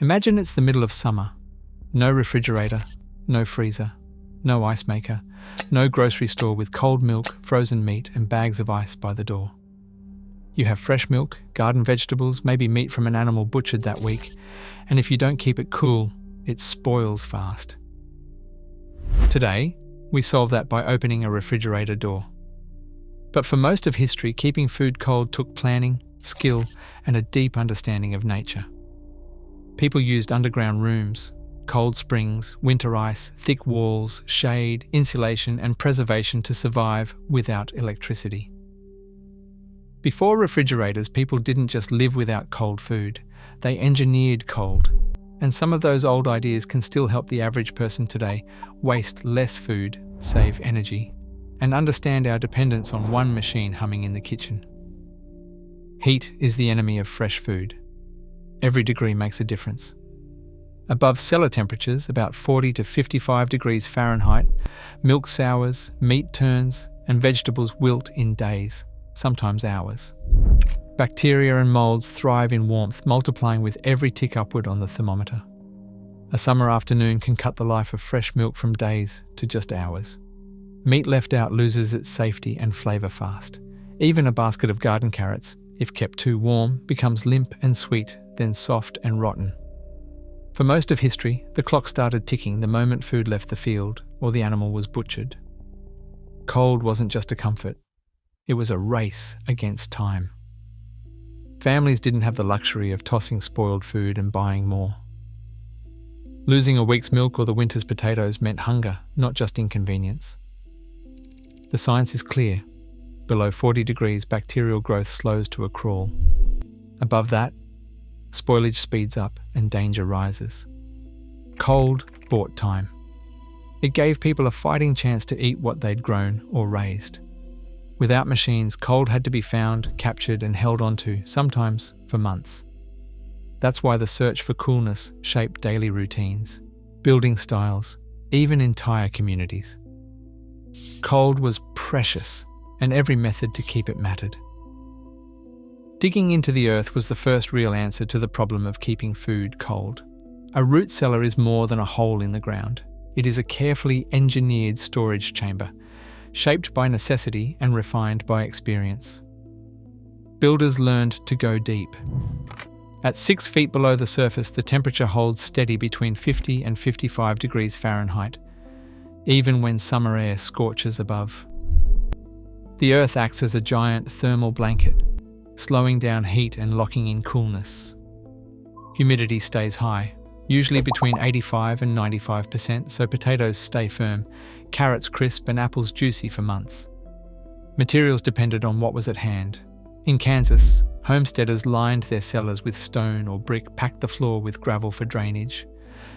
Imagine it's the middle of summer. No refrigerator, no freezer, no ice maker, no grocery store with cold milk, frozen meat and bags of ice by the door. You have fresh milk, garden vegetables, maybe meat from an animal butchered that week, and if you don't keep it cool, it spoils fast. Today, we solve that by opening a refrigerator door. But for most of history, keeping food cold took planning, skill, and a deep understanding of nature. People used underground rooms, cold springs, winter ice, thick walls, shade, insulation, and preservation to survive without electricity. Before refrigerators, people didn't just live without cold food, they engineered cold. And some of those old ideas can still help the average person today waste less food, save energy, and understand our dependence on one machine humming in the kitchen. Heat is the enemy of fresh food. Every degree makes a difference. Above cellar temperatures, about 40 to 55 degrees Fahrenheit, milk sours, meat turns, and vegetables wilt in days, sometimes hours. Bacteria and molds thrive in warmth, multiplying with every tick upward on the thermometer. A summer afternoon can cut the life of fresh milk from days to just hours. Meat left out loses its safety and flavour fast. Even a basket of garden carrots, if kept too warm, becomes limp and sweet, then soft and rotten. For most of history, the clock started ticking the moment food left the field or the animal was butchered. Cold wasn't just a comfort. It was a race against time. Families didn't have the luxury of tossing spoiled food and buying more. Losing a week's milk or the winter's potatoes meant hunger, not just inconvenience. The science is clear. Below 40 degrees, bacterial growth slows to a crawl. Above that, spoilage speeds up and danger rises. Cold bought time. It gave people a fighting chance to eat what they'd grown or raised. Without machines, cold had to be found, captured, and held onto, sometimes for months. That's why the search for coolness shaped daily routines, building styles, even entire communities. Cold was precious, and every method to keep it mattered. Digging into the earth was the first real answer to the problem of keeping food cold. A root cellar is more than a hole in the ground. It is a carefully engineered storage chamber, shaped by necessity and refined by experience. Builders learned to go deep. At 6 feet below the surface, the temperature holds steady between 50 and 55 degrees Fahrenheit, even when summer air scorches above. The earth acts as a giant thermal blanket, slowing down heat and locking in coolness. Humidity stays high, usually between 85 and 95%, so potatoes stay firm, carrots crisp and apples juicy for months. Materials depended on what was at hand. In Kansas, homesteaders lined their cellars with stone or brick, packed the floor with gravel for drainage,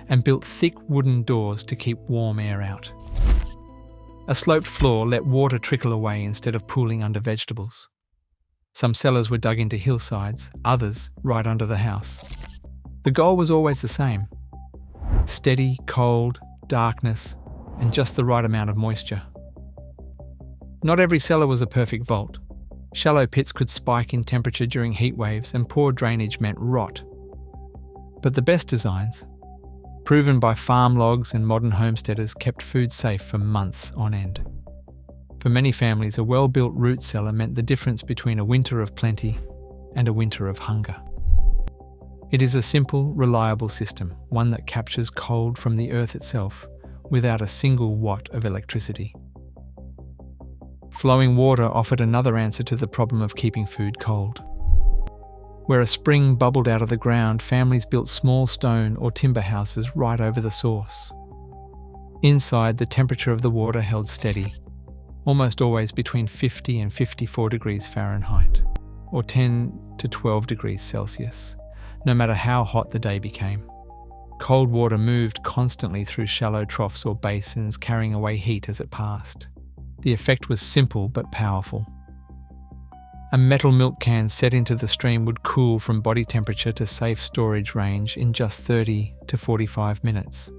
and built thick wooden doors to keep warm air out. A sloped floor let water trickle away instead of pooling under vegetables. Some cellars were dug into hillsides, others right under the house. The goal was always the same: steady, cold, darkness, and just the right amount of moisture. Not every cellar was a perfect vault. Shallow pits could spike in temperature during heat waves, and poor drainage meant rot. But the best designs, proven by farm logs and modern homesteaders, kept food safe for months on end. For many families, a well-built root cellar meant the difference between a winter of plenty and a winter of hunger. It is a simple, reliable system, one that captures cold from the earth itself without a single watt of electricity. Flowing water offered another answer to the problem of keeping food cold. Where a spring bubbled out of the ground, families built small stone or timber houses right over the source. Inside, the temperature of the water held steady, almost always between 50 and 54 degrees Fahrenheit, or 10 to 12 degrees Celsius, no matter how hot the day became. Cold water moved constantly through shallow troughs or basins, carrying away heat as it passed. The effect was simple but powerful. A metal milk can set into the stream would cool from body temperature to safe storage range in just 30 to 45 minutes.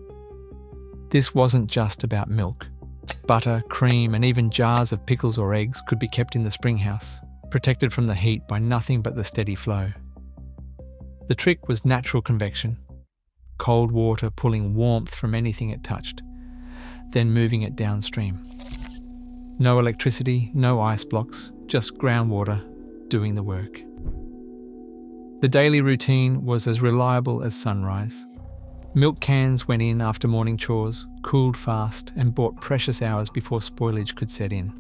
This wasn't just about milk. Butter, cream, and even jars of pickles or eggs could be kept in the springhouse, protected from the heat by nothing but the steady flow. The trick was natural convection. cold water pulling warmth from anything it touched, then moving it downstream. No electricity, no ice blocks, just groundwater doing the work. The daily routine was as reliable as sunrise. Milk cans went in after morning chores, cooled fast, and bought precious hours before spoilage could set in.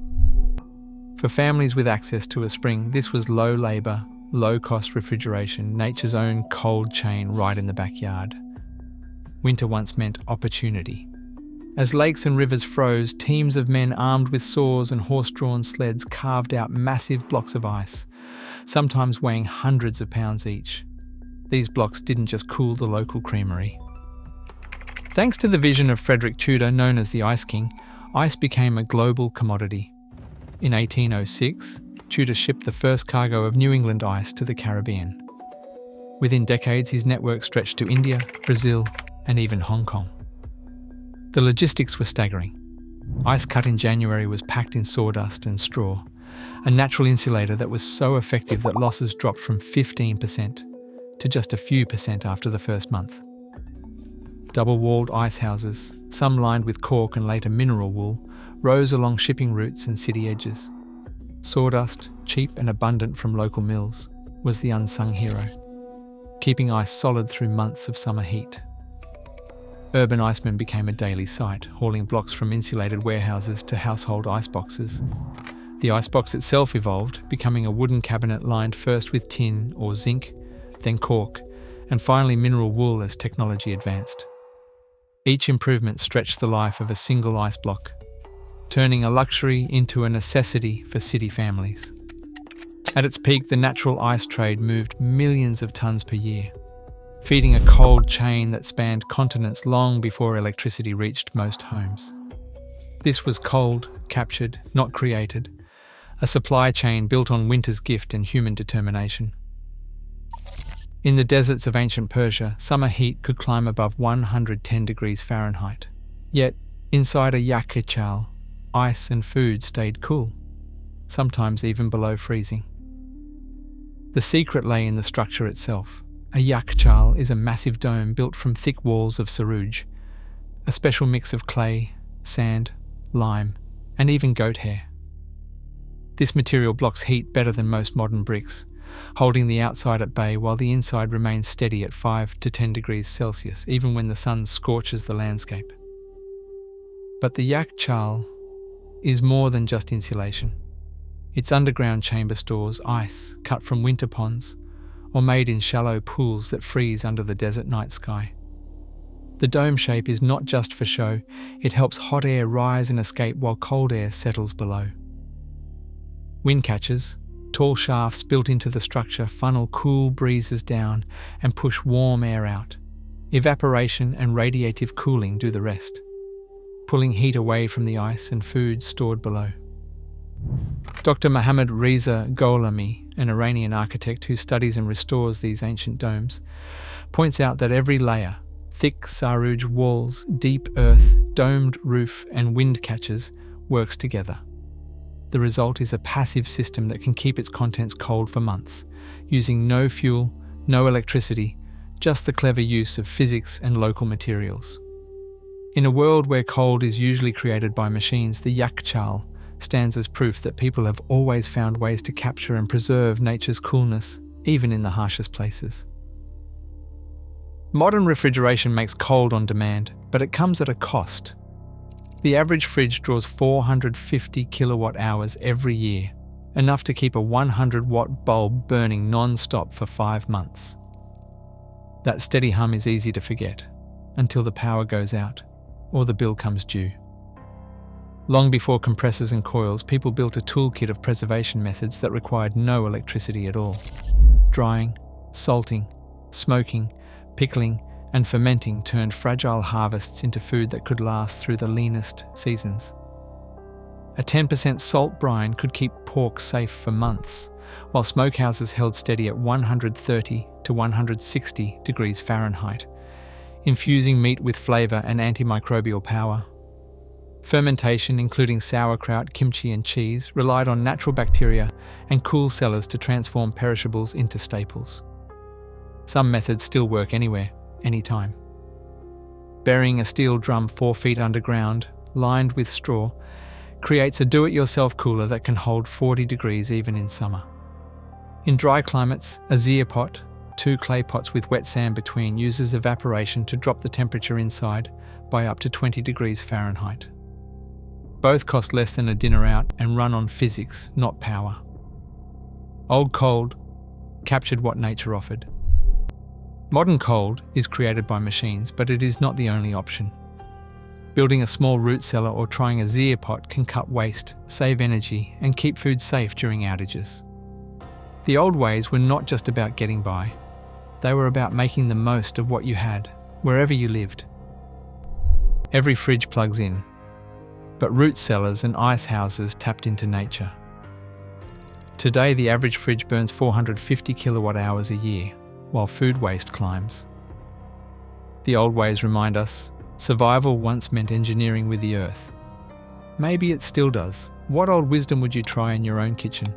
For families with access to a spring, this was low labour, low-cost refrigeration, nature's own cold chain right in the backyard. Winter once meant opportunity. As lakes and rivers froze, teams of men armed with saws and horse-drawn sleds carved out massive blocks of ice, sometimes weighing hundreds of pounds each. These blocks didn't just cool the local creamery. Thanks to the vision of Frederick Tudor, known as the Ice King, ice became a global commodity. In 1806, Tudor shipped the first cargo of New England ice to the Caribbean. Within decades, his network stretched to India, Brazil, and even Hong Kong. The logistics were staggering. Ice cut in January was packed in sawdust and straw, a natural insulator that was so effective that losses dropped from 15% to just a few percent after the first month. Double-walled ice houses, some lined with cork and later mineral wool, rose along shipping routes and city edges. Sawdust, cheap and abundant from local mills, was the unsung hero, keeping ice solid through months of summer heat. Urban icemen became a daily sight, hauling blocks from insulated warehouses to household iceboxes. The icebox itself evolved, becoming a wooden cabinet lined first with tin or zinc, then cork, and finally mineral wool as technology advanced. Each improvement stretched the life of a single ice block, turning a luxury into a necessity for city families. At its peak, the natural ice trade moved millions of tons per year, feeding a cold chain that spanned continents long before electricity reached most homes. This was cold, captured, not created, a supply chain built on winter's gift and human determination. In the deserts of ancient Persia, summer heat could climb above 110 degrees Fahrenheit. Yet, inside a yakhchal, ice and food stayed cool, sometimes even below freezing. The secret lay in the structure itself. A yakhchal is a massive dome built from thick walls of sarouj, a special mix of clay, sand, lime, and even goat hair. This material blocks heat better than most modern bricks, holding the outside at bay while the inside remains steady at 5 to 10 degrees Celsius, even when the sun scorches the landscape. But the yakhchal is more than just insulation. Its underground chamber stores ice cut from winter ponds or made in shallow pools that freeze under the desert night sky. The dome shape is not just for show, it helps hot air rise and escape while cold air settles below. Wind catchers, tall shafts built into the structure, funnel cool breezes down and push warm air out. Evaporation and radiative cooling do the rest, pulling heat away from the ice and food stored below. Dr. Mohammad Reza Gholami, an Iranian architect who studies and restores these ancient domes, points out that every layer, thick sarouj walls, deep earth, domed roof and wind catchers, works together. The result is a passive system that can keep its contents cold for months, using no fuel, no electricity, just the clever use of physics and local materials. In a world where cold is usually created by machines, the yakhchal stands as proof that people have always found ways to capture and preserve nature's coolness, even in the harshest places. Modern refrigeration makes cold on demand, but it comes at a cost. The average fridge draws 450 kilowatt hours every year, enough to keep a 100-watt bulb burning non-stop for 5 months. That steady hum is easy to forget, until the power goes out, or the bill comes due. Long before compressors and coils, people built a toolkit of preservation methods that required no electricity at all. Drying, salting, smoking, pickling, and fermenting turned fragile harvests into food that could last through the leanest seasons. A 10% salt brine could keep pork safe for months, while smokehouses held steady at 130 to 160 degrees Fahrenheit, infusing meat with flavour and antimicrobial power. Fermentation, including sauerkraut, kimchi and cheese, relied on natural bacteria and cool cellars to transform perishables into staples. Some methods still work anywhere, anytime. Burying a steel drum 4 feet underground, lined with straw, creates a do-it-yourself cooler that can hold 40 degrees even in summer. In dry climates, a zea pot, 2 clay pots with wet sand between, uses evaporation to drop the temperature inside by up to 20 degrees Fahrenheit. Both cost less than a dinner out and run on physics, not power. Old cold captured what nature offered. Modern cold is created by machines, but it is not the only option. Building a small root cellar or trying a zea pot can cut waste, save energy, and keep food safe during outages. The old ways were not just about getting by. They were about making the most of what you had, wherever you lived. Every fridge plugs in, but root cellars and ice houses tapped into nature. Today, the average fridge burns 450 kilowatt hours a year, while food waste climbs. The old ways remind us, survival once meant engineering with the earth. Maybe it still does. What old wisdom would you try in your own kitchen?